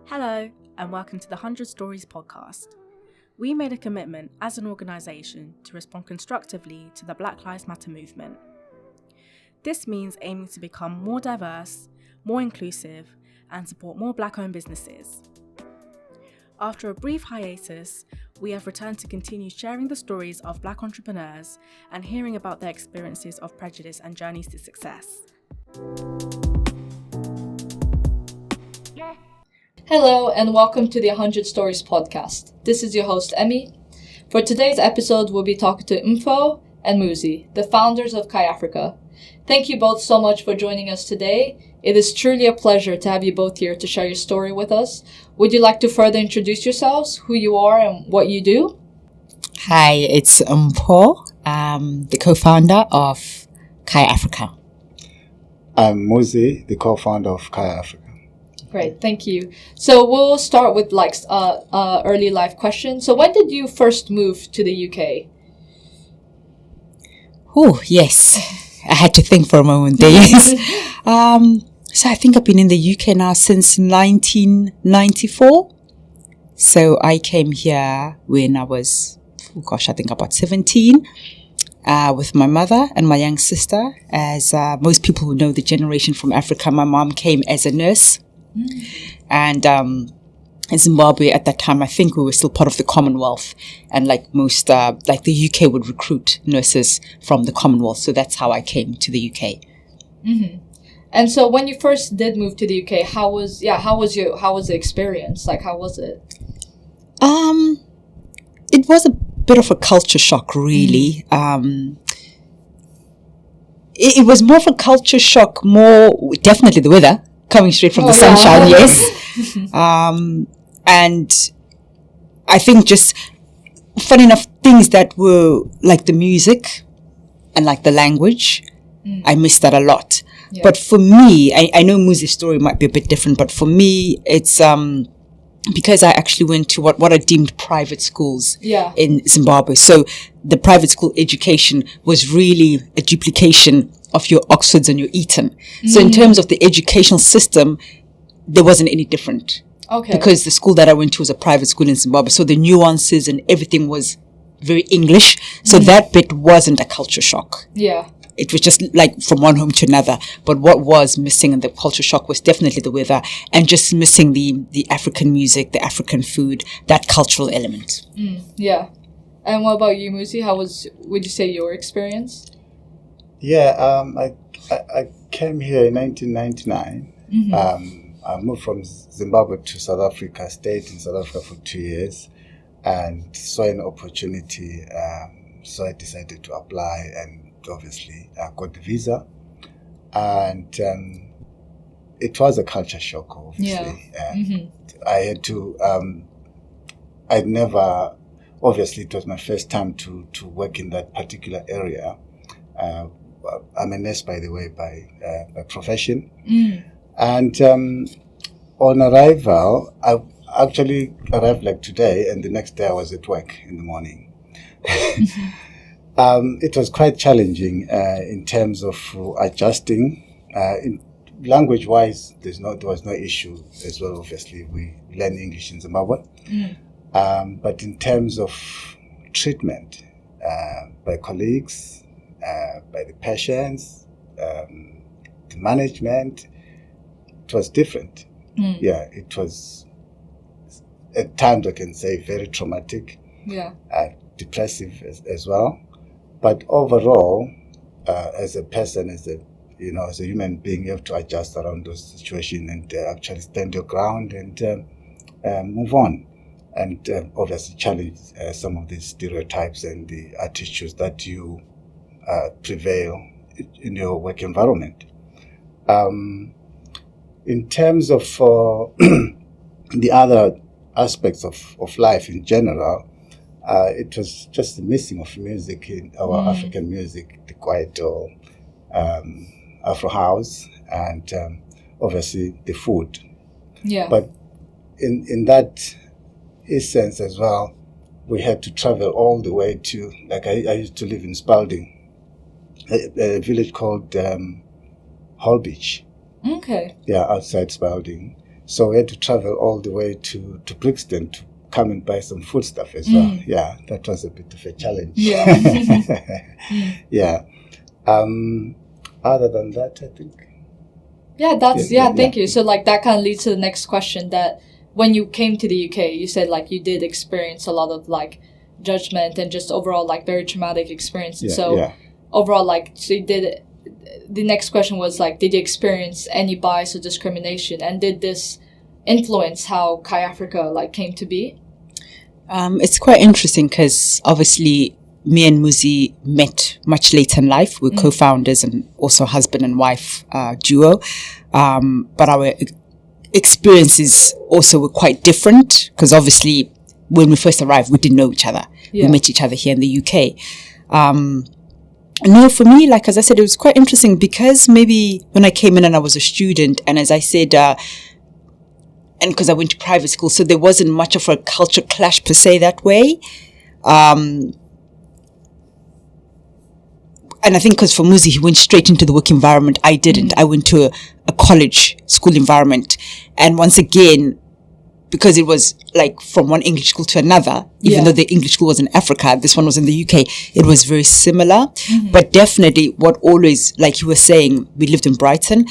Hello, and welcome to the 100 Stories podcast. We made a commitment as an organisation to respond constructively to the Black Lives Matter movement. This means aiming to become more diverse, more inclusive, and support more Black-owned businesses. After a brief hiatus, we have returned to continue sharing the stories of Black entrepreneurs and hearing about their experiences of prejudice and journeys to success. Hello and welcome to the 100 Stories podcast. This is your host, Emmy. For today's episode, we'll be talking to Mpho and Muzi, the founders of Khayafrika. Thank you both so much for joining us today. It is truly a pleasure to have you both here to share your story with us. Would you like to further introduce yourselves, who you are and what you do? Hi, it's Mpho, the co-founder of Khayafrika. I'm Muzi, the co-founder of Khayafrika. Great, thank you. So we'll start with early life question. So when did you first move to the UK? Oh, yes. I had to think for a moment there, yes. So I think I've been in the UK now since 1994. So I came here when I was, I think about 17, with my mother and my young sister. As most people who know the generation from Africa, my mom came as a nurse. And in Zimbabwe at that time, I think we were still part of the Commonwealth, and like most, like the UK would recruit nurses from the Commonwealth. So that's how I came to the UK. Mm-hmm. And so when you first did move to the UK, how was the experience? Like, how was it? It was a bit of a culture shock, really. It was more of a culture shock, definitely the weather. Coming straight from the sunshine, yes. And I think just, funny enough, things that were like the music and like the language, I missed that a lot. Yeah. But for me, I know Muzi's story might be a bit different, but for me, it's because I actually went to what I deemed private schools in Zimbabwe. So the private school education was really a duplication of your Oxfords and your Eton. So in terms of the educational system, there wasn't any different. Okay. Because the school that I went to was a private school in Zimbabwe. So the nuances and everything was very English. So that bit wasn't a culture shock. Yeah. It was just like from one home to another. But what was missing in the culture shock was definitely the weather and just missing the African music, the African food, that cultural element. Yeah. And what about you, Muzi? Would you say your experience? Yeah, I came here in 1999. I moved from Zimbabwe to South Africa, stayed in South Africa for 2 years, and saw an opportunity. So I decided to apply, and obviously I got the visa. And it was a culture shock, obviously. Yeah. I had to. Obviously, it was my first time to work in that particular area. I'm a nurse, by the way, by profession. And on arrival, I actually arrived like today, and the next day I was at work in the morning. It was quite challenging in terms of adjusting. Language-wise, there was no issue as well. Obviously, we learn English in Zimbabwe. But in terms of treatment by colleagues, by the patients, the management, it was different. Yeah, it was at times I can say very traumatic, depressive as well. But overall, as a person, as a human being, you have to adjust around those situations and actually stand your ground and move on. And obviously challenge some of these stereotypes and the attitudes that you prevail in your work environment. In terms of the other aspects of life in general, it was just the missing of music in our African music, the Kwaito, Afro House, and obviously the food. Yeah. But in that essence as well, we had to travel all the way to, like I used to live in Spalding, a village called Holbeach. Okay. Yeah, outside Spalding. So we had to travel all the way to Brixton to come and buy some food stuff as well. Yeah, that was a bit of a challenge. Yeah. Yeah. Other than that, I think. Yeah, thank you. So like that kind of leads to the next question, that when you came to the UK, you said like you did experience a lot of like judgment and just overall like very traumatic experiences. Overall, like, so you did, the next question was like, did you experience any bias or discrimination, and did this influence how Khayafrika like came to be? It's quite interesting because obviously me and Muzi met much later in life. We're co-founders and also husband and wife duo. But our experiences also were quite different because obviously when we first arrived, we didn't know each other. Yeah. We met each other here in the UK. No, for me, like, as I said, it was quite interesting because maybe when I came in and I was a student, and as I said, and because I went to private school, so there wasn't much of a culture clash per se that way. And I think because for Muzi, he went straight into the work environment. I didn't. I went to a college school environment. And once again, because it was like from one English school to another, even though the English school was in Africa, this one was in the UK, it was very similar. But definitely what always, like you were saying, we lived in Brighton.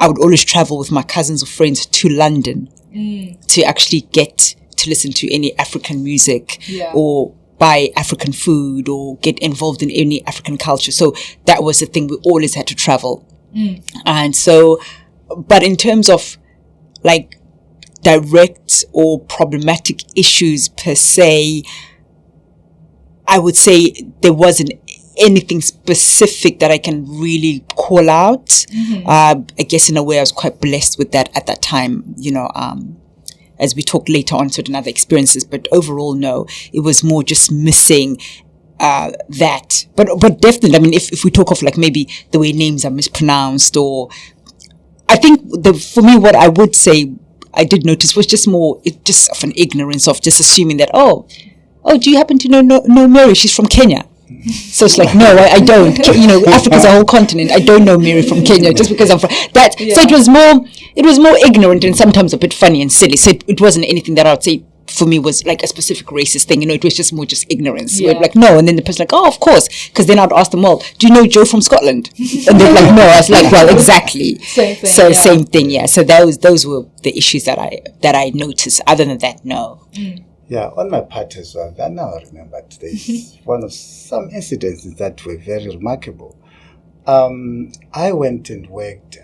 I would always travel with my cousins or friends to London to actually get to listen to any African music or buy African food or get involved in any African culture. So that was the thing, we always had to travel. And so, but in terms of like direct or problematic issues per se, I would say there wasn't anything specific that I can really call out. I guess in a way I was quite blessed with that at that time, you know, as we talk later on certain other experiences, but overall, no, it was more just missing that. But definitely, I mean, if we talk of like maybe the way names are mispronounced, or I think for me, what I would say I did notice was just more, just of an ignorance of just assuming that, oh, do you happen to know Mary? She's from Kenya. So it's like, no, I don't. You know, Africa's a whole continent. I don't know Mary from Kenya just because I'm from that. So it was more ignorant and sometimes a bit funny and silly. So it wasn't anything that I would say for me was like a specific racist thing. You know, it was just more just ignorance. We're like, no. And then the person like, oh, of course. Because then I'd ask them, well, do you know Joe from Scotland? And they're like, no. I was like, well, exactly. Same thing. So same thing, yeah. So those were the issues that I noticed. Other than that, no. Yeah, on my part as well, I now remember there's one of some incidents that were very remarkable. I went and worked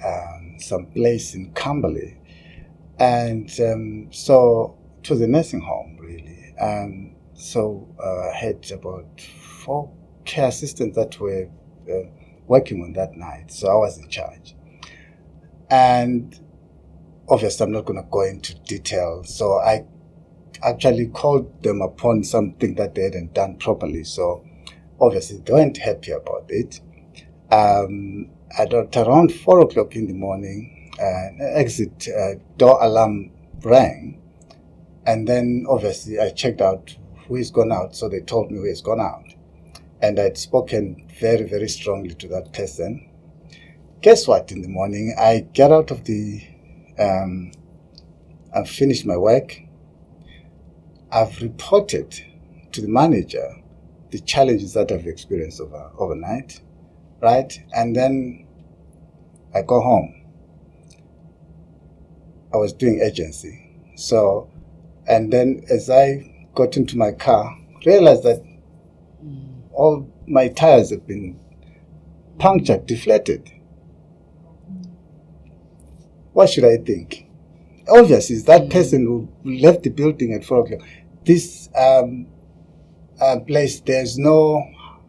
some place in Camberley, and so it was a nursing home, really. So I had about 4 care assistants that were working on that night, so I was in charge. And obviously, I'm not going to go into detail, so I actually called them upon something that they hadn't done properly. So obviously they weren't happy about it. At around 4 o'clock in the morning, an exit door alarm rang. And then obviously I checked out who is gone out. So they told me who has gone out. And I'd spoken very, very strongly to that person. Guess what? In the morning, I get out of I've finished my work. I've reported to the manager the challenges that I've experienced overnight, right? And then I go home. I was doing agency. So, and then as I got into my car, realized that all my tires have been punctured, deflated. What should I think? Obviously, that person who left the building at 4 o'clock. This place, there's no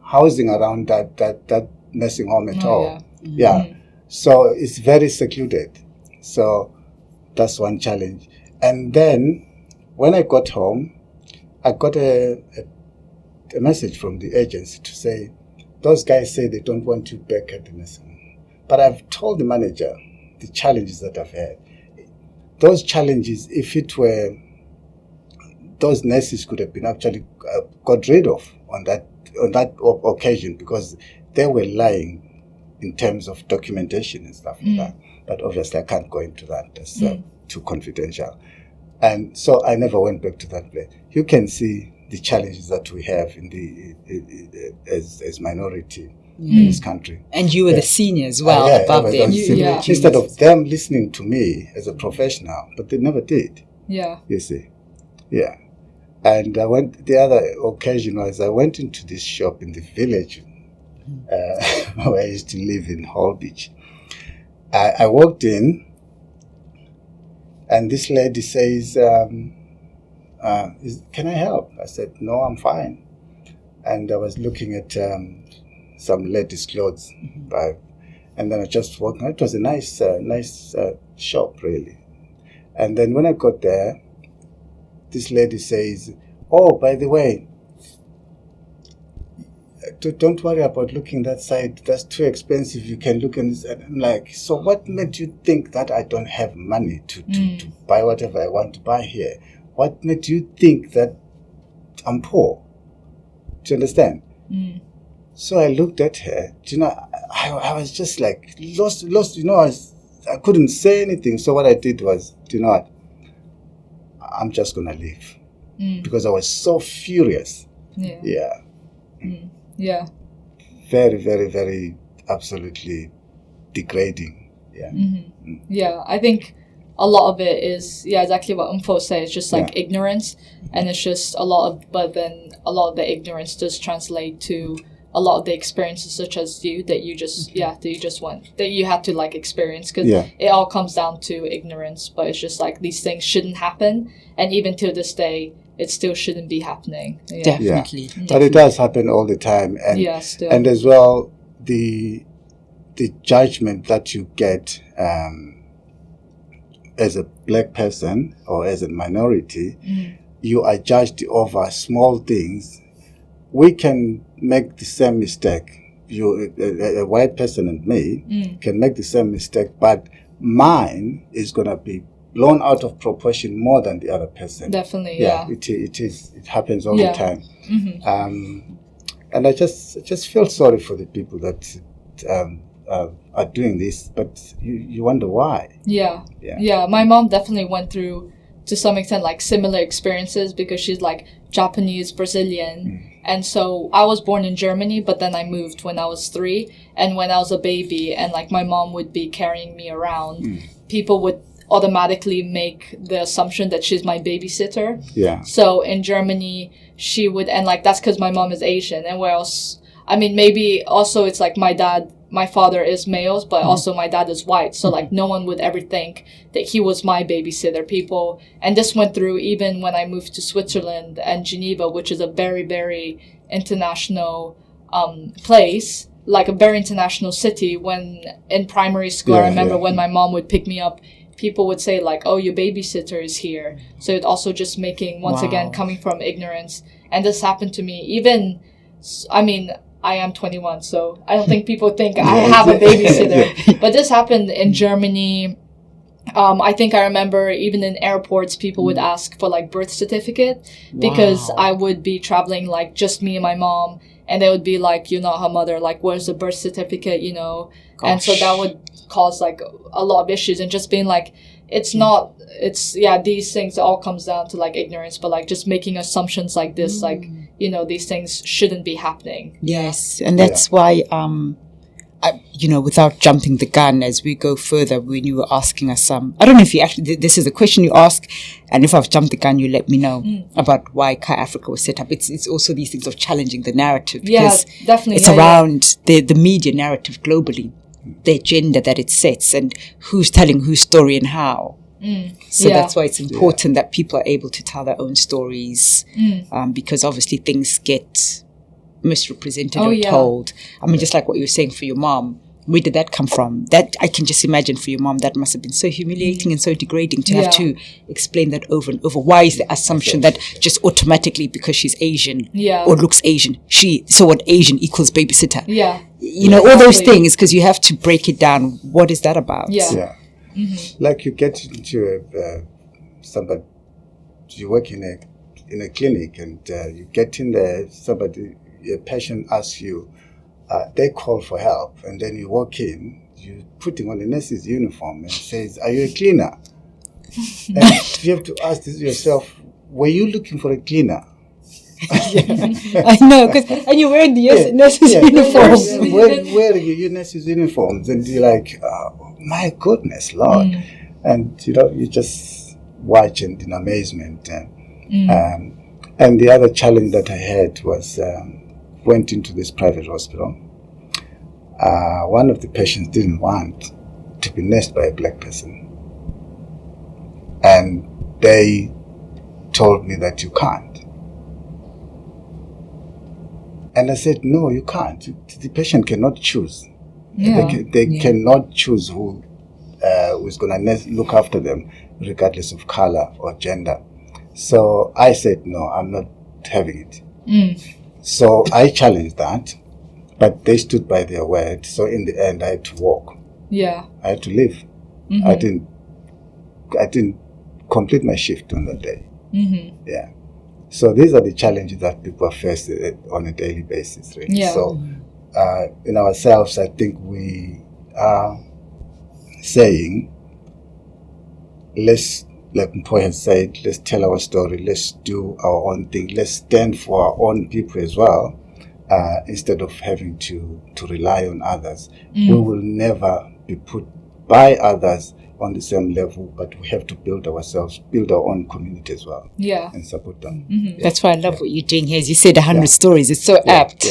housing around that nursing home at all. Yeah. So it's very secluded. So that's one challenge. And then when I got home, I got a message from the agency to say, those guys say they don't want you back at the nursing home. But I've told the manager the challenges that I've had. Those challenges, if it were, those nurses could have been actually got rid of on that occasion, because they were lying in terms of documentation and stuff like that. But obviously I can't go into that. That's too confidential. And so I never went back to that place. You can see the challenges that we have in as minority in this country. And you were the senior as well, above them. Instead of them listening to me as a professional, but they never did. Yeah. You see. Yeah. And the other occasion was I went into this shop in the village where I used to live in Hall Beach. I walked in, and this lady says, can I help? I said, no, I'm fine. And I was looking at some ladies' clothes. And then I just walked. It was a nice shop, really. And then when I got there, this lady says, oh, by the way, don't worry about looking that side. That's too expensive. You can look in this. And I'm like, so what made you think that I don't have money to buy whatever I want to buy here? What made you think that I'm poor? Do you understand? So I looked at her. You know, I was just like lost. You know, I couldn't say anything. So what I did was, you know what? I'm just gonna leave because I was so furious. Yeah. Very, very, very, absolutely degrading. Yeah. Yeah, I think a lot of it is exactly what Mpho said. It's just like ignorance, and it's just but then a lot of the ignorance does translate to a lot of the experiences, such as that you had to like experience, because it all comes down to ignorance. But it's just like these things shouldn't happen, and even till this day, it still shouldn't be happening. Definitely. But it does happen all the time, and and as well the judgment that you get as a black person or as a minority, you are judged over small things. We can make the same mistake. A white person and me can make the same mistake, but mine is going to be blown out of proportion more than the other person. Definitely, It is. It happens all the time. And I just feel sorry for the people that are doing this, but you wonder why. Yeah. My mom definitely went through, to some extent, like similar experiences, because she's like Japanese, Brazilian. And so I was born in Germany, but then I moved when I was 3. And when I was a baby and like my mom would be carrying me around, people would automatically make the assumption that she's my babysitter. Yeah. So in Germany, she would, and like that's because my mom is Asian. And where else? I mean, maybe also it's like my father is male, but also my dad is white. So like no one would ever think that he was my babysitter. And this went through even when I moved to Switzerland and Geneva, which is a very, very international place, like a very international city. When in primary school, I remember when my mom would pick me up, people would say like, oh, your babysitter is here. So it also just making, once again, coming from ignorance. And this happened to me even, I mean, I am 21, so I don't think people think I have a babysitter. But this happened in Germany. I think I remember even in airports, people would ask for like birth certificate because I would be traveling like just me and my mom, and they would be like, you're not her mother, like where's the birth certificate, you know? Gosh. And so that would cause like a lot of issues, and just being like, these things, it all comes down to like ignorance, but like just making assumptions like this, like, you know, these things shouldn't be happening. Yes. And that's why, without jumping the gun as we go further, when you were asking us I don't know if you actually, this is the question you ask, and if I've jumped the gun, you let me know about why Khayafrika was set up. It's also these things of challenging the narrative, because definitely. It's around the media narrative globally, the agenda that it sets, and who's telling whose story and how. So that's why it's important that people are able to tell their own stories, because obviously things get misrepresented or told. I mean, just like what you were saying for your mom, where did that come from? That I can just imagine for your mom, that must have been so humiliating and so degrading to have to explain that over and over. Why is the assumption that just automatically because she's Asian or looks Asian, so what, Asian equals babysitter? You know, all those things, because you have to break it down. What is that about? Like you get into somebody, you work in a clinic, and you get in there, a patient asks you, they call for help, and then you walk in, you putting on a nurse's uniform and says, are you a cleaner? And you have to ask this yourself, were you looking for a cleaner? I know, and you're wearing the nurse's uniform. Wearing your nurse's uniforms, and you're like, oh, my goodness, Lord. And, you just watch and in amazement. And the other challenge that I had was, went into this private hospital. One of the patients didn't want to be nursed by a black person. And they told me that you can't. And I said, no, you can't. The patient cannot choose. Yeah. They cannot choose who is going to look after them, regardless of color or gender. So I said, no, I'm not having it. So I challenged that, but they stood by their word. So in the end, I had to walk. Yeah. I had to leave. I didn't complete my shift on that day. Yeah. So these are the challenges that people face on a daily basis, right? Yeah. So in ourselves, I think we are saying, like Mpho has said, let's tell our story, let's do our own thing, let's stand for our own people as well, instead of having to rely on others. We will never be put by others on the same level, but we have to build ourselves, build our own community as well. Yeah. And support them. That's why I love what you're doing here. As you said, 100 stories. It's so apt,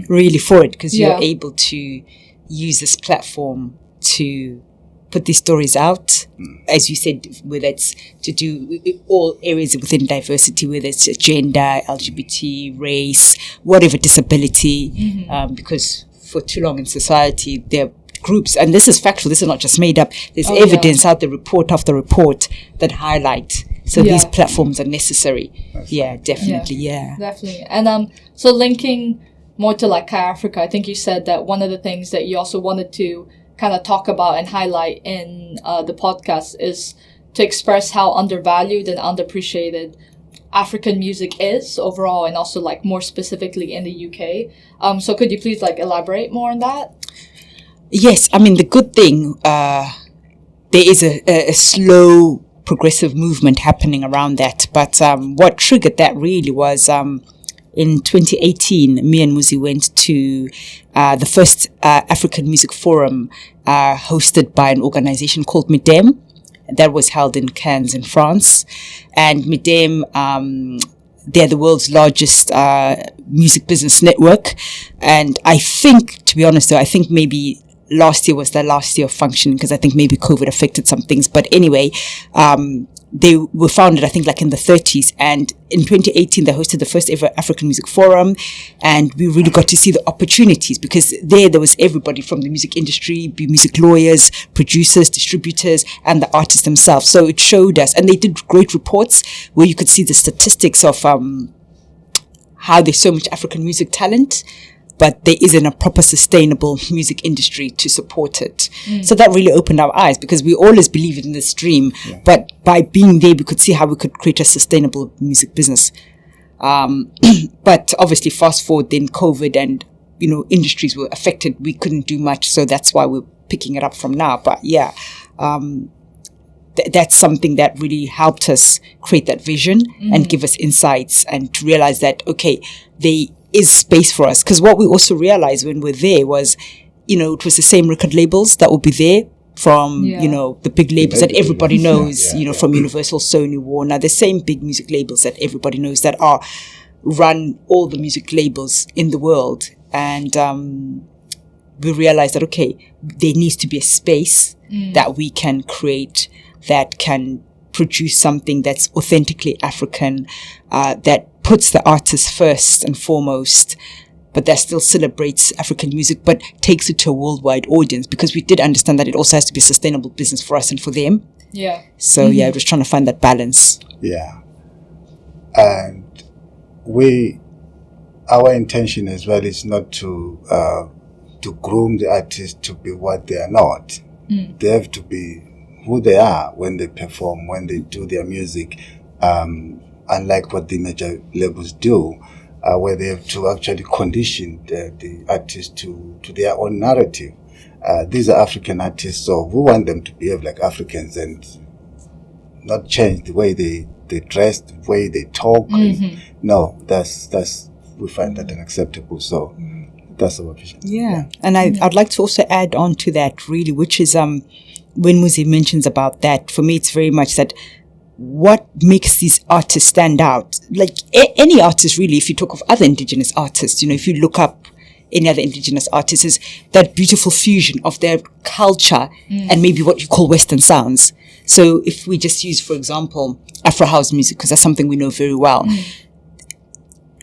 really, for it, because you're able to use this platform to put these stories out. As you said, whether it's to do with all areas within diversity, whether it's gender, LGBT, race, whatever disability, because for too long in society, there are groups, and this is factual, this is not just made up, there's evidence out there, report after report, that highlight. So these platforms are necessary. Definitely. Definitely. And so linking more to like Khayafrika, I think you said that one of the things that you also wanted to kind of talk about and highlight in the podcast is to express how undervalued and underappreciated African music is overall, and also like more specifically in the UK. So could you please like elaborate more on that? Yes, I mean, the good thing, there is a slow, progressive movement happening around that. But what triggered that really was in 2018, me and Muzi went to the first African Music Forum hosted by an organization called Midem. That was held in Cannes in France. And Midem, they're the world's largest music business network. And I think, to be honest though, I think maybe last year was their last year of functioning, because I think maybe COVID affected some things. But anyway, they were founded, I think, like in the 30s. And in 2018, they hosted the first ever African Music Forum. And we really got to see the opportunities, because there was everybody from the music industry, music lawyers, producers, distributors, and the artists themselves. So it showed us, and they did great reports where you could see the statistics of how there's so much African music talent, but there isn't a proper sustainable music industry to support it. So that really opened our eyes, because we always believed in this dream, but by being there, we could see how we could create a sustainable music business. But obviously, fast forward, then COVID and, industries were affected. We couldn't do much. So that's why we're picking it up from now. But that's something that really helped us create that vision and give us insights, and to realize that, okay, there is space for us. Because what we also realized when we're there was, it was the same record labels that would be there from, the big labels that everybody knows, from Universal, Sony, Warner, the same big music labels that everybody knows that run all the music labels in the world. And we realized that, okay, there needs to be a space that we can create that can produce something that's authentically African, that puts the artist first and foremost, but that still celebrates African music, but takes it to a worldwide audience, because we did understand that it also has to be a sustainable business for us and for them. Yeah. So I was trying to find that balance. Yeah. And our intention as well is not to groom the artist to be what they are not. They have to be who they are when they perform, when they do their music, unlike what the major labels do, where they have to actually condition the artist to their own narrative. These are African artists, so we want them to behave like Africans and not change the way they dress, the way they talk. No, that's we find that unacceptable. So that's our vision. Yeah, and I'd like to also add on to that, really, which is when Muzi mentions about that, for me, it's very much that what makes these artists stand out. Like any artist, really, if you talk of other indigenous artists, if you look up any other indigenous artists, is that beautiful fusion of their culture and maybe what you call Western sounds. So if we just use, for example, Afro house music, because that's something we know very well,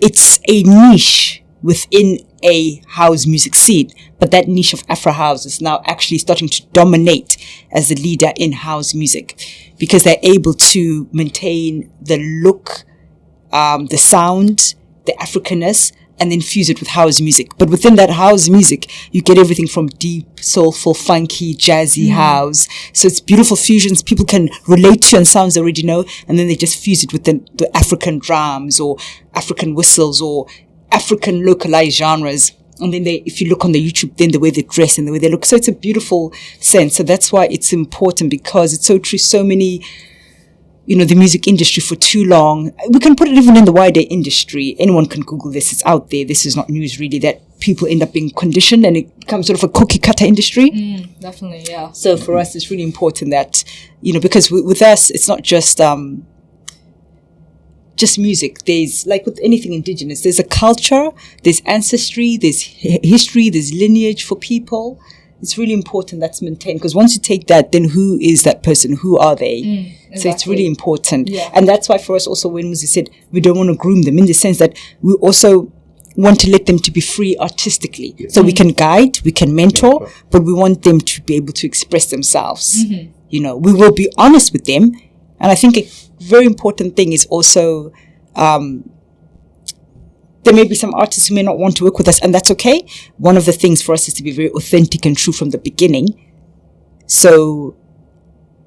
it's a niche within a house music scene, but that niche of Afro house is now actually starting to dominate as the leader in house music, because they're able to maintain the look, the sound, the Africanness, and then fuse it with house music. But within that house music, you get everything from deep, soulful, funky, jazzy house. So it's beautiful fusions people can relate to and sounds they already know, and then they just fuse it with the African drums or African whistles or African localized genres. And then if you look on the YouTube, then the way they dress and the way they look. So it's a beautiful sense. So that's why it's important, because it's so true. So many, the music industry for too long, we can put it even in the wider industry. Anyone can Google this. It's out there. This is not news, really, that people end up being conditioned and it becomes sort of a cookie cutter industry. Definitely, yeah. So for us, it's really important that, because with us, it's not just music. There's, like with anything indigenous, there's a culture, there's ancestry, there's history, there's lineage for people. It's really important that's maintained, because once you take that, then who is that person? Who are they? Exactly. So it's really important. Yeah. And that's why for us also, when Muzi said we don't want to groom them, in the sense that we also want to let them to be free artistically. Yeah. So we can guide, we can mentor, but we want them to be able to express themselves. We will be honest with them. And I think a very important thing is also, there may be some artists who may not want to work with us, and that's okay. One of the things for us is to be very authentic and true from the beginning, so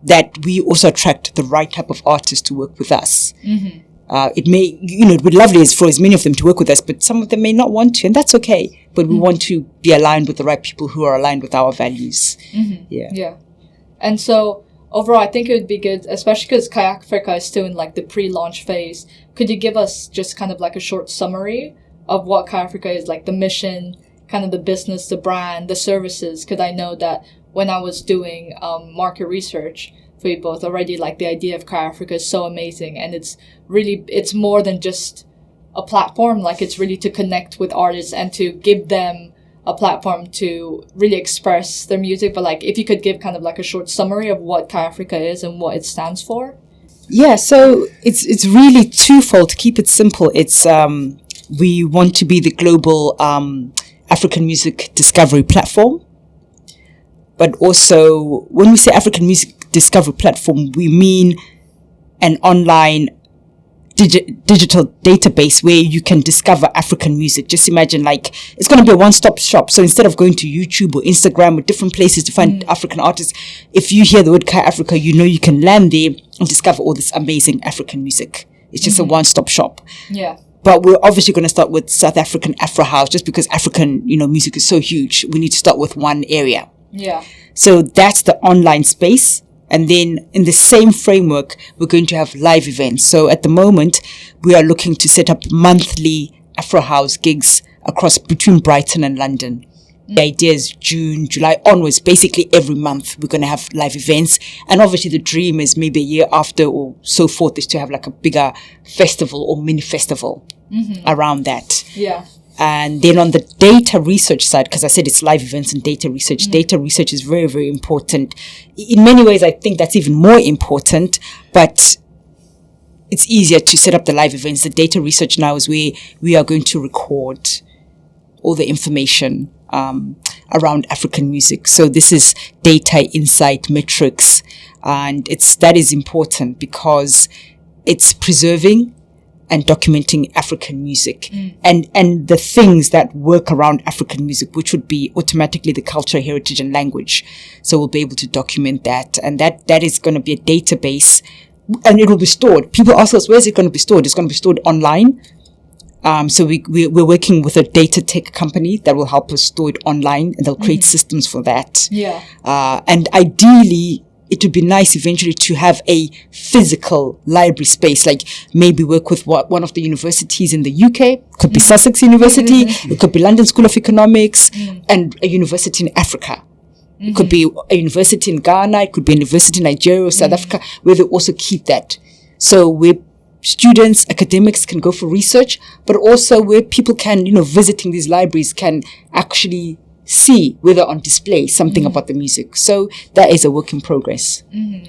that we also attract the right type of artists to work with us. It may, it would be lovely for as many of them to work with us, but some of them may not want to, and that's okay. But we want to be aligned with the right people who are aligned with our values. Yeah. And so overall, I think it would be good, especially because Khayafrika is still in like the pre-launch phase. Could you give us just kind of like a short summary of what Khayafrika is, like the mission, kind of the business, the brand, the services? Because I know that when I was doing market research for you both already, like the idea of Khayafrika is so amazing, and it's more than just a platform. Like it's really to connect with artists and to give them a platform to really express their music. But like, if you could give kind of like a short summary of what Khayafrika is and what it stands for. Yeah, so it's really twofold. To keep it simple, it's we want to be the global African music discovery platform. But also, when we say African music discovery platform, we mean an online digital database where you can discover African music. Just imagine, like, it's going to be a one-stop shop. So instead of going to YouTube or Instagram or different places to find African artists, if you hear the word Khayafrika, you can land there and discover all this amazing African music. It's just a one-stop shop. Yeah. But we're obviously going to start with South African Afro House, just because African, music is so huge. We need to start with one area. Yeah. So that's the online space. And then in the same framework, we're going to have live events. So at the moment, we are looking to set up monthly Afro House gigs between Brighton and London. The idea is June, July onwards, basically every month we're going to have live events. And obviously the dream is maybe a year after or so forth is to have like a bigger festival or mini festival around that. Yeah. And then on the data research side, because I said it's live events and data research, data research is very, very important. In many ways, I think that's even more important, but it's easier to set up the live events. The data research now is where we are going to record all the information around African music. So this is data, insight, metrics, and that is important because it's preserving and documenting African music and the things that work around African music, which would be automatically the culture, heritage, and language. So we'll be able to document that. And that is going to be a database, and it will be stored. People ask us, where is it going to be stored? It's going to be stored online. So we're working with a data tech company that will help us store it online, and they'll create systems for that. Yeah. And ideally, it would be nice eventually to have a physical library space, like maybe work with one of the universities in the UK, could be Sussex University, it could be London School of Economics, and a university in Africa. It could be a university in Ghana, it could be a university in Nigeria or South Africa, where they also keep that. So where students, academics can go for research, but also where people can, visiting these libraries can actually see whether on display something about the music. So that is a work in progress.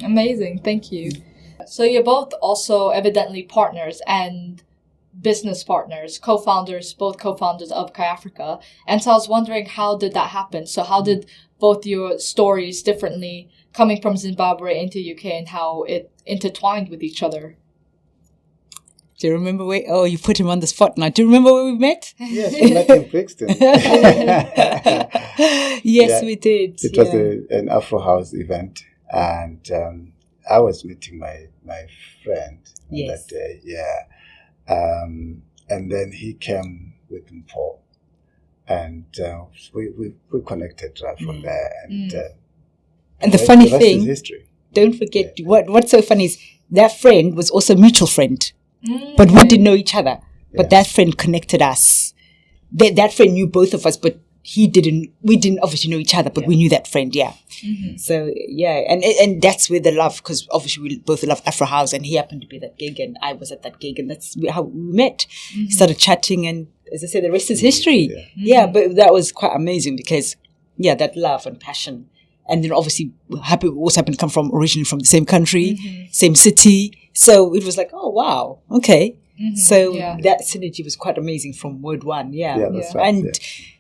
Amazing. Thank you. So you're both also evidently partners and business partners, both co-founders of Khayafrika. And so I was wondering, how did that happen? So how did both your stories differently coming from Zimbabwe into UK and how it intertwined with each other? Do you remember where? Oh, you put him on the spot now. Do you remember where we met? Yes, we met in Brixton. Yes, we did. It was an Afro House event, and I was meeting my friend on that day. And then he came with Mpho, and we connected right from there. And the funny rest thing, is history. Don't forget what's so funny is that friend was also a mutual friend. But we didn't know each other. But that friend connected us. That friend knew both of us, but we didn't obviously know each other, but we knew that friend, So, and that's where the love, because obviously we both love Afro House, and he happened to be at that gig, and I was at that gig, and that's how we met. Started chatting, and as I said, the rest is history. But that was quite amazing because, that love and passion. And then obviously we also happened to come originally from the same country, same city. So it was like, oh, wow. Okay. So that synergy was quite amazing from word one. That's right. And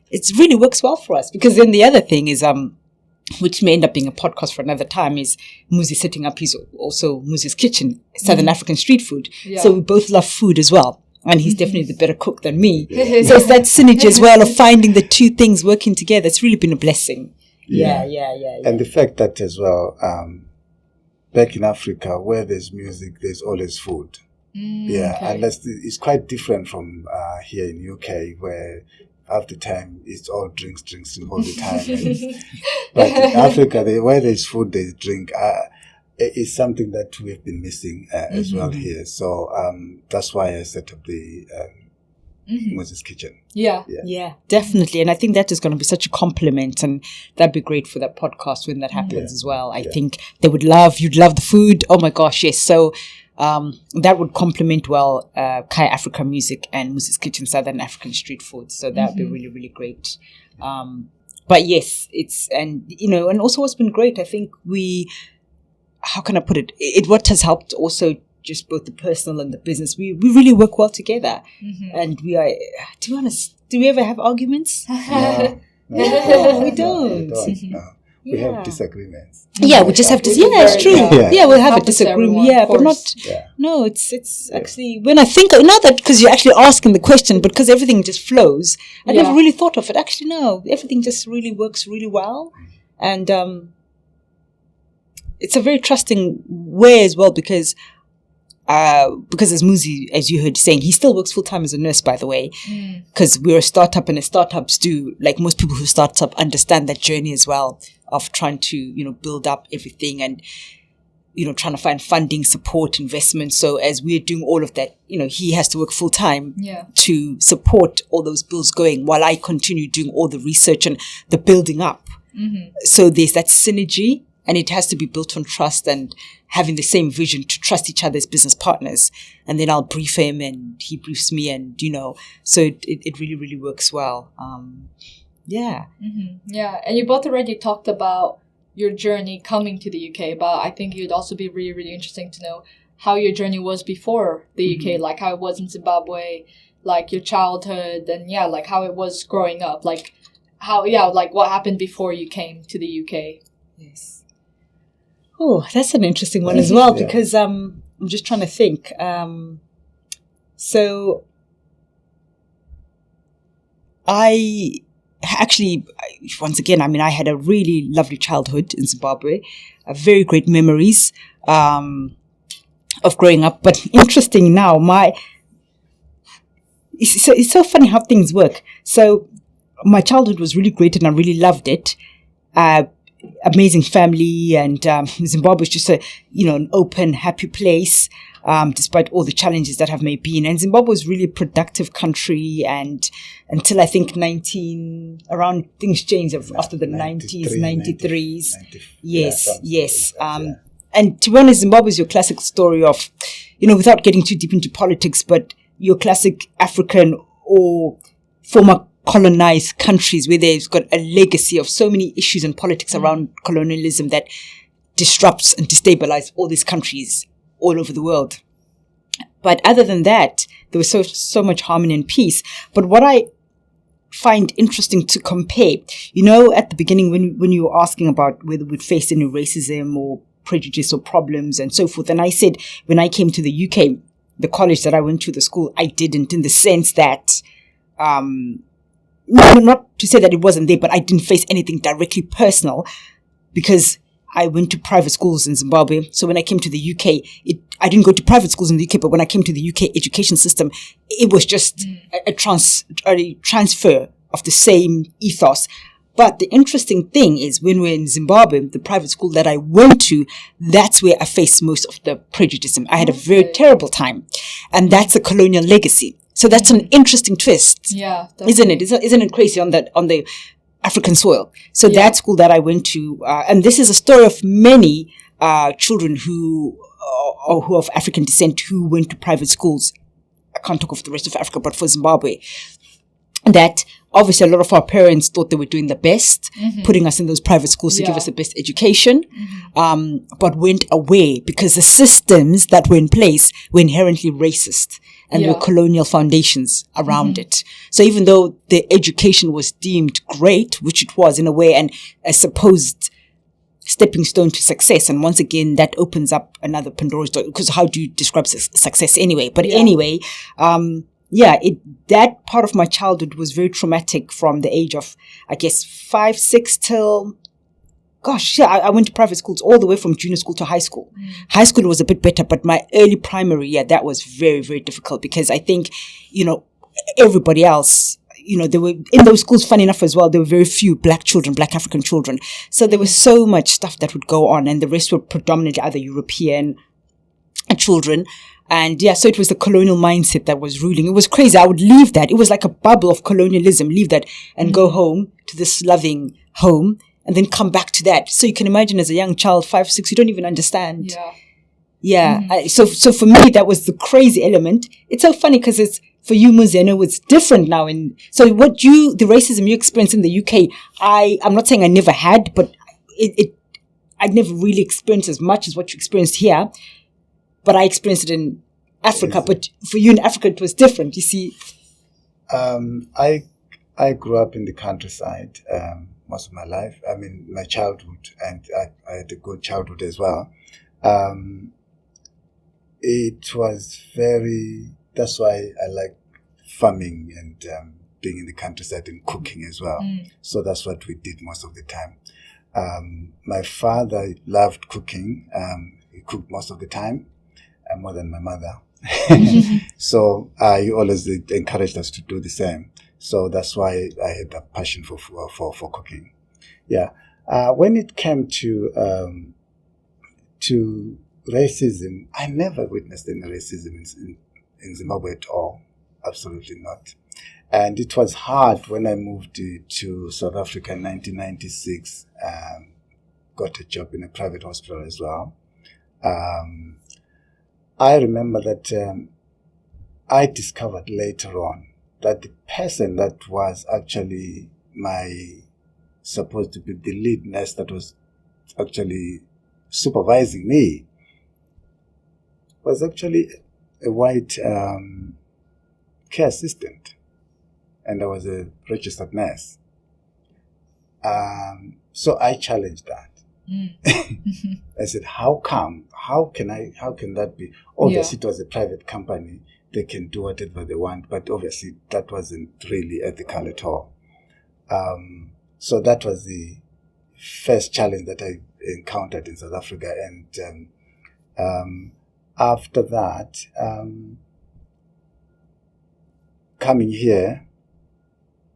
it really works well for us because then the other thing is, which may end up being a podcast for another time, is Muzi setting up Muzi's Kitchen, Southern African street food. So we both love food as well. And he's definitely the better cook than me. So it's that synergy as well of finding the two things working together. It's really been a blessing. Yeah. And the fact that as well, back in Africa, where there's music, there's always food. Unless it's quite different from here in UK, where half the time it's all drinks all the time. But in Africa, where there's food, there's drink. It's something that we have been missing as well here. So that's why I set up the Muzi's Kitchen. Yeah, definitely. And I think that is going to be such a compliment, and that'd be great for that podcast when that happens as well. I think you'd love the food. Oh my gosh, yes. So that would complement well Khayafrika music and Muzi's Kitchen, Southern African street food. So that would be really, really great. But yes, and also what's been great, I think how can I put it? What has helped also just both the personal and the business, we really work well together. And we are, to be honest, do we ever have arguments? No, we don't. No. We have disagreements. Yeah, we just have to. It's true. Yeah, we'll have a disagreement. Yeah, but not. Yeah. No, it's actually when I think not that because you're actually asking the question, but because everything just flows. I never really thought of it. Actually, no, everything just really works really well, and it's a very trusting way as well because as Muzi, as you heard saying, he still works full time as a nurse, by the way, because we're a startup, and as startups do, like most people who start up, understand that journey as well of trying to, build up everything and, trying to find funding, support, investment. So as we're doing all of that, he has to work full time to support all those bills going while I continue doing all the research and the building up. So there's that synergy. And it has to be built on trust and having the same vision to trust each other as business partners. And then I'll brief him and he briefs me and, so it really, really works well. Yeah. Yeah. And you both already talked about your journey coming to the UK, but I think it'd also be really, really interesting to know how your journey was before the UK, like how it was in Zimbabwe, like your childhood and like how it was growing up, like what happened before you came to the UK. Yes. Oh, that's an interesting one as well because I'm just trying to think. So I actually, once again, I had a really lovely childhood in Zimbabwe, very great memories of growing up. But interesting now, it's so funny how things work. So my childhood was really great and I really loved it. amazing family, and Zimbabwe is just an open, happy place, despite all the challenges that have may been. And Zimbabwe was really a productive country, and until I think around things changed after the 90s, 93s. Yes. And to be honest, Zimbabwe is your classic story of, without getting too deep into politics, but your classic African or former colonized countries where they've got a legacy of so many issues and politics around colonialism that disrupts and destabilizes all these countries all over the world. But other than that, there was so much harmony and peace. But what I find interesting to compare, at the beginning when you were asking about whether we'd faced any racism or prejudice or problems and so forth, and I said when I came to the UK, the college that I went to, the school, I didn't, in the sense that no, not to say that it wasn't there, but I didn't face anything directly personal because I went to private schools in Zimbabwe. So when I came to the UK, I didn't go to private schools in the UK, but when I came to the UK education system, it was just a transfer of the same ethos. But the interesting thing is when we're in Zimbabwe, the private school that I went to, that's where I faced most of the prejudice. I had a very terrible time. And that's a colonial legacy. So that's an interesting twist. Yeah. Isn't it? Isn't it crazy on the African soil? So that school that I went to, and this is a story of many children who of African descent who went to private schools. I can't talk of the rest of Africa, but for Zimbabwe, that obviously a lot of our parents thought they were doing the best, putting us in those private schools to give us the best education, but went away because the systems that were in place were inherently racist. And there were colonial foundations around it. So even though the education was deemed great, which it was in a way, and a supposed stepping stone to success, and once again, that opens up another Pandora's door, because how do you describe success anyway? But anyway, that part of my childhood was very traumatic from the age of, I guess, 5, 6 till... I went to private schools all the way from junior school to high school. High school was a bit better, but my early primary, that was very, very difficult because I think, everybody else, they were in those schools, funny enough as well, there were very few black African children. So there was so much stuff that would go on, and the rest were predominantly other European children. And so it was the colonial mindset that was ruling. It was crazy. I would leave that. It was like a bubble of colonialism, leave that and go home to this loving home. And then come back to that. So you can imagine as a young child, 5, 6, you don't even understand. So for me, that was the crazy element. It's so funny because it's, for you, Muzi, I know it's different now. And so the racism you experienced in the UK, I'm not saying I never had, but I'd never really experienced as much as what you experienced here. But I experienced it in Africa. But for you in Africa, it was different, you see. I grew up in the countryside, most of my life. I mean, my childhood, and I had a good childhood as well. It was that's why I like farming and being in the countryside and cooking as well. So that's what we did most of the time. My father loved cooking. He cooked most of the time, more than my mother. So he always encouraged us to do the same. So that's why I had a passion for cooking. When it came to racism, I never witnessed any racism in Zimbabwe at all. Absolutely not. And it was hard when I moved to South Africa in 1996. Got a job in a private hospital as well. I remember that I discovered later on that the person that was actually supposed to be the lead nurse that was actually supervising me was actually a white care assistant, and I was a registered nurse. So I challenged that. I said, how come? How can that be? Obviously, it was a private company. They can do whatever they want, but obviously that wasn't really ethical at all. So that was the first challenge that I encountered in South Africa. And after that, coming here,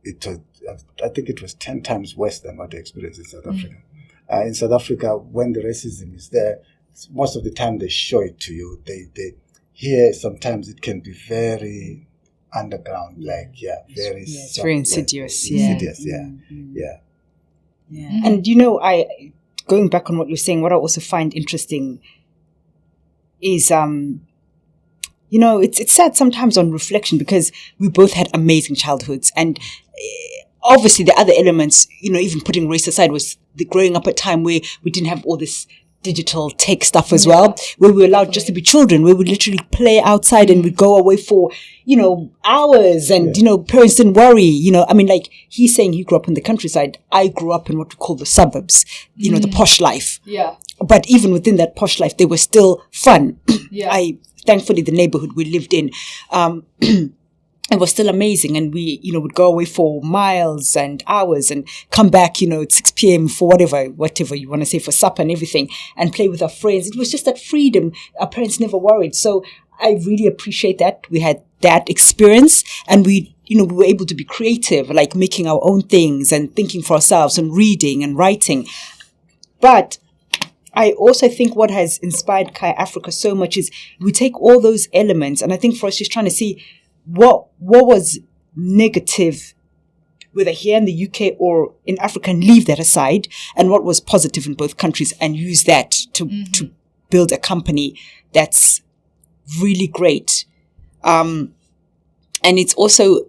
I think it was 10 times worse than what I experienced in South Africa. In South Africa, when the racism is there, most of the time they show it to you. They here sometimes it can be very underground, very it's very insidious. Insidious, Yeah. And going back on what you're saying, what I also find interesting is it's sad sometimes on reflection, because we both had amazing childhoods, and obviously the other elements, even putting race aside, was the growing up at a time where we didn't have all this digital tech stuff as well, where we were allowed just to be children, where we literally play outside and we'd go away for, hours, and, parents didn't worry, like he's saying he grew up in the countryside. I grew up in what we call the suburbs, the posh life. Yeah. But even within that posh life, they were still fun. Yeah. Thankfully, the neighborhood we lived in, it was still amazing, and we, would go away for miles and hours and come back, at 6 p.m. for whatever you want to say, for supper and everything, and play with our friends. It was just that freedom. Our parents never worried. So I really appreciate that we had that experience, and we were able to be creative, like making our own things and thinking for ourselves and reading and writing. But I also think what has inspired Khayafrika so much is we take all those elements, and I think for us just trying to see what was negative, whether here in the UK or in Africa, and leave that aside, and what was positive in both countries, and use that to build a company that's really great. And it's also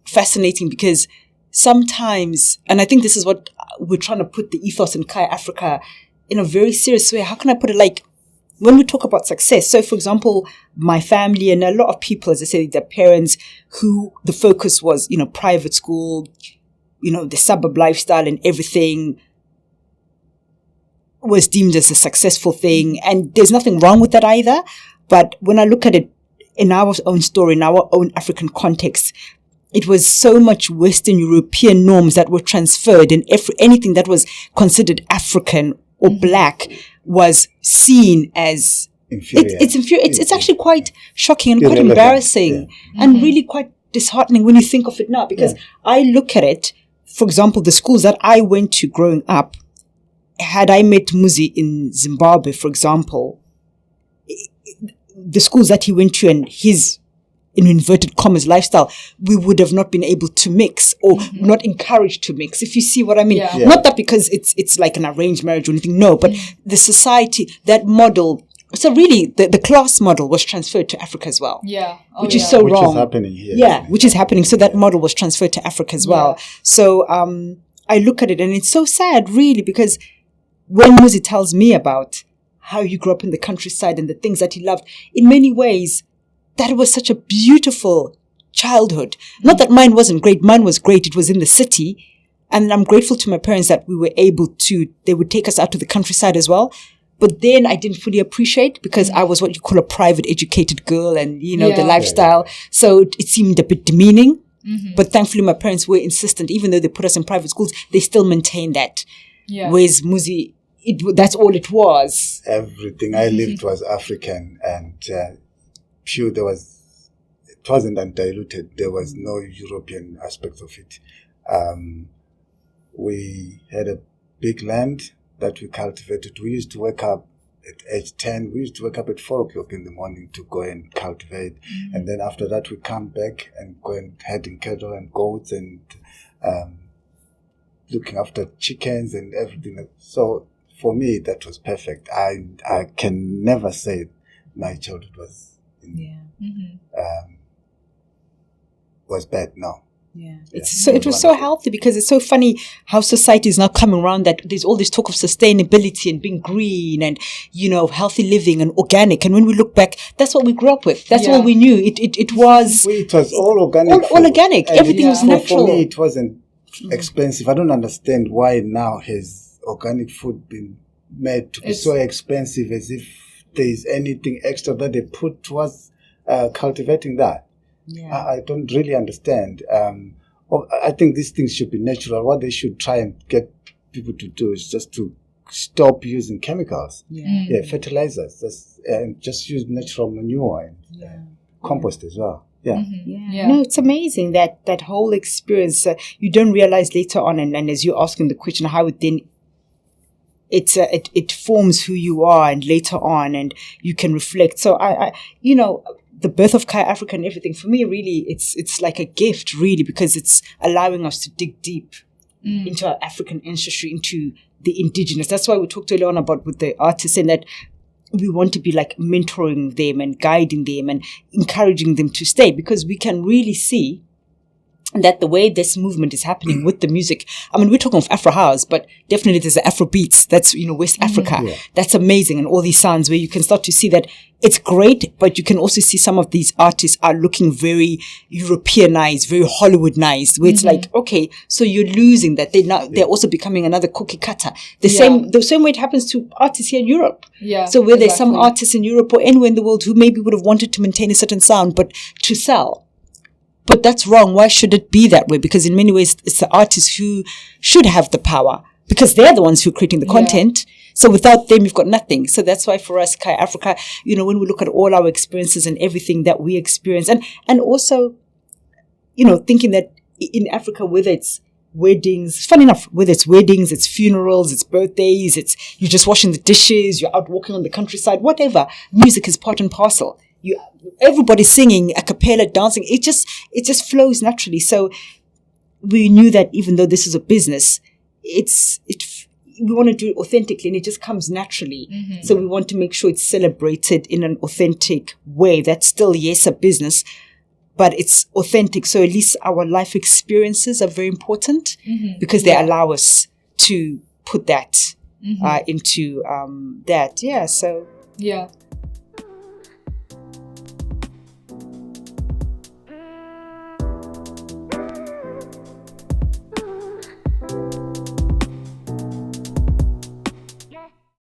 fascinating because sometimes, and I think this is what we're trying to put the ethos in Khayafrika in a very serious way. How can I put it? Like, when we talk about success, so for example, my family and a lot of people, as I said, their parents, who the focus was, private school, the suburb lifestyle and everything was deemed as a successful thing. And there's nothing wrong with that either. But when I look at it in our own story, in our own African context, it was so much Western European norms that were transferred, and anything that was considered African or black was seen as inferior. It's inferior. It's actually quite shocking and quite Irrelevant. embarrassing, and really quite disheartening when you think of it now. Because I look at it, for example, the schools that I went to growing up, had I met Muzi in Zimbabwe, for example, the schools that he went to and his, in inverted commas, lifestyle, we would have not been able to mix, or not encouraged to mix, if you see what I mean. Yeah. Not that because it's like an arranged marriage or anything, no, but the society, that model, so really the class model was transferred to Africa as well. Yeah. Which is so which wrong. is happening here. Yeah, which is happening. So that model was transferred to Africa as well. So I look at it and it's so sad, really, because when Muzi tells me about how he grew up in the countryside and the things that he loved, in many ways, that was such a beautiful childhood. Not that mine wasn't great. Mine was great. It was in the city. And I'm grateful to my parents that we were able to, they would take us out to the countryside as well. But then I didn't fully appreciate, because I was what you call a private educated girl, and, the lifestyle. So it seemed a bit demeaning. But thankfully my parents were insistent. Even though they put us in private schools, they still maintained that. Yeah. Whereas Muzi, that's all it was. Everything I lived was African, and pure. It wasn't undiluted. There was no European aspect of it. We had a big land that we cultivated. We used to wake up at age 10. We used to wake up at 4 o'clock in the morning to go and cultivate. And then after that, we come back and go and herding cattle and goats and looking after chickens and everything. So for me, that was perfect. I can never say my childhood was was bad. No. Yeah. It was so healthy, because it's so funny how society is now coming around that there's all this talk of sustainability and being green and, healthy living and organic. And when we look back, that's what we grew up with. That's all we knew. It was all organic. All organic. And everything was natural. For me, it wasn't expensive. I don't understand why now has organic food been made to be so expensive, as if there's anything extra that they put towards cultivating that. Yeah. I don't really understand. I think these things should be natural. What they should try and get people to do is just to stop using chemicals, fertilizers, and just use natural manure and compost as well. Yeah. No, it's amazing that whole experience. You don't realize later on, and as you're asking the question, how it then it forms who you are, and later on, and you can reflect. So I the birth of Khayafrika and everything, for me, really, it's like a gift, really, because it's allowing us to dig deep into our African ancestry, into the indigenous. That's why we talked earlier on about with the artists, and that we want to be like mentoring them and guiding them and encouraging them to stay, because we can really see that the way this movement is happening with the music, I mean, we're talking of Afro house, but definitely there's the Afro beats. That's, West Africa. Yeah. That's amazing. And all these sounds where you can start to see that it's great, but you can also see some of these artists are looking very Europeanized, very Hollywoodized, where it's like, okay, so you're losing that. They're also becoming another cookie cutter. The same way it happens to artists here in Europe. Yeah. So where there's some artists in Europe or anywhere in the world who maybe would have wanted to maintain a certain sound, but to sell. But that's wrong. Why should it be that way? Because in many ways, it's the artists who should have the power, because they're the ones who are creating the content. So without them, you've got nothing. So that's why for us, Khayafrika, when we look at all our experiences and everything that we experience, and also, thinking that in Africa, whether it's weddings, funny enough, whether it's weddings, it's funerals, it's birthdays, it's you're just washing the dishes, you're out walking on the countryside, whatever, music is part and parcel. Everybody's singing, a cappella, dancing. It just flows naturally. So we knew that even though this is a business, we want to do it authentically, and it just comes naturally. So we want to make sure it's celebrated in an authentic way. That's still, yes, a business, but it's authentic. So at least our life experiences are very important, because they allow us to put that into that. Yeah. So. Yeah.